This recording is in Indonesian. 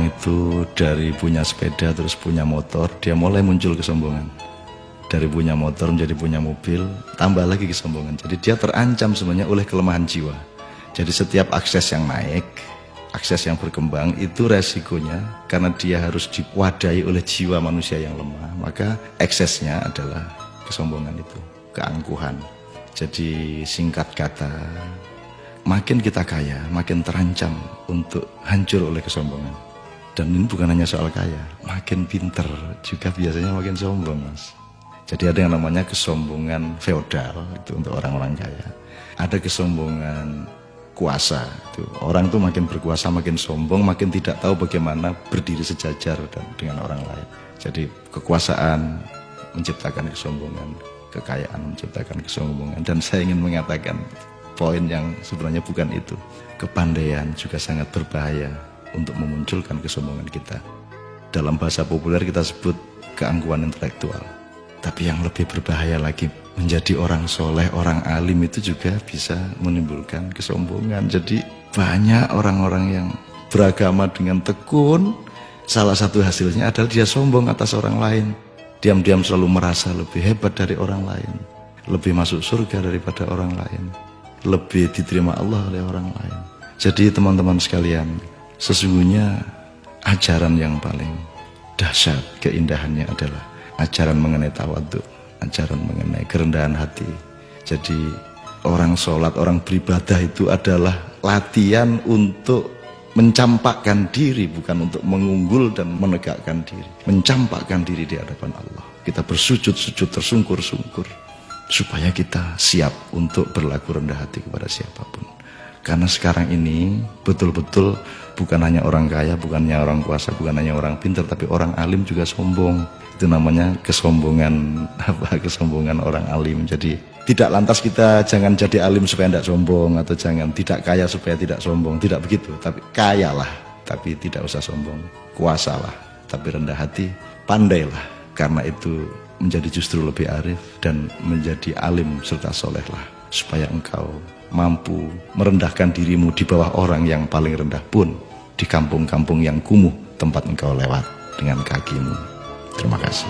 orang itu dari punya sepeda terus punya motor, dia mulai muncul kesombongan. Dari punya motor menjadi punya mobil, tambah lagi kesombongan. Jadi dia terancam sebenarnya oleh kelemahan jiwa. Jadi setiap akses yang naik, akses yang berkembang, itu resikonya karena dia harus diwadai oleh jiwa manusia yang lemah, maka eksesnya adalah kesombongan itu, keangkuhan. Jadi singkat kata, makin kita kaya, makin terancam untuk hancur oleh kesombongan. Dan ini bukan hanya soal kaya, makin pinter juga biasanya makin sombong, Mas. Jadi ada yang namanya kesombongan feodal, itu untuk orang-orang kaya. Ada kesombongan kuasa, itu orang tuh makin berkuasa makin sombong, makin tidak tahu bagaimana berdiri sejajar dengan orang lain. Jadi kekuasaan menciptakan kesombongan, kekayaan menciptakan kesombongan. Dan saya ingin mengatakan poin yang sebenarnya bukan itu. Kepandaian juga sangat berbahaya untuk memunculkan kesombongan kita. Dalam bahasa populer kita sebut keangkuhan intelektual. Tapi yang lebih berbahaya lagi, menjadi orang soleh, orang alim itu juga bisa menimbulkan kesombongan. Jadi banyak orang-orang yang beragama dengan tekun, salah satu hasilnya adalah dia sombong atas orang lain. Diam-diam selalu merasa lebih hebat dari orang lain, lebih masuk surga daripada orang lain, lebih diterima Allah oleh orang lain. Jadi teman-teman sekalian, sesungguhnya ajaran yang paling dahsyat keindahannya adalah ajaran mengenai tawadhu, ajaran mengenai kerendahan hati. Jadi orang sholat, orang beribadah itu adalah latihan untuk mencampakkan diri, bukan untuk mengunggul dan menegakkan diri. Mencampakkan diri di hadapan Allah. Kita bersujud-sujud tersungkur-sungkur supaya kita siap untuk berlaku rendah hati kepada siapapun. Karena sekarang ini betul-betul bukan hanya orang kaya, bukan hanya orang kuasa, bukan hanya orang pintar, tapi orang alim juga sombong. Itu namanya kesombongan kesombongan orang alim. Jadi tidak lantas kita jangan jadi alim supaya tidak sombong, atau jangan tidak kaya supaya tidak sombong, tidak begitu. Tapi kayalah tapi tidak usah sombong, kuasalah tapi rendah hati, pandailah, karena itu menjadi justru lebih arif dan menjadi alim serta solehlah, supaya engkau mampu merendahkan dirimu di bawah orang yang paling rendah pun di kampung-kampung yang kumuh tempat engkau lewat dengan kakimu. Terima kasih.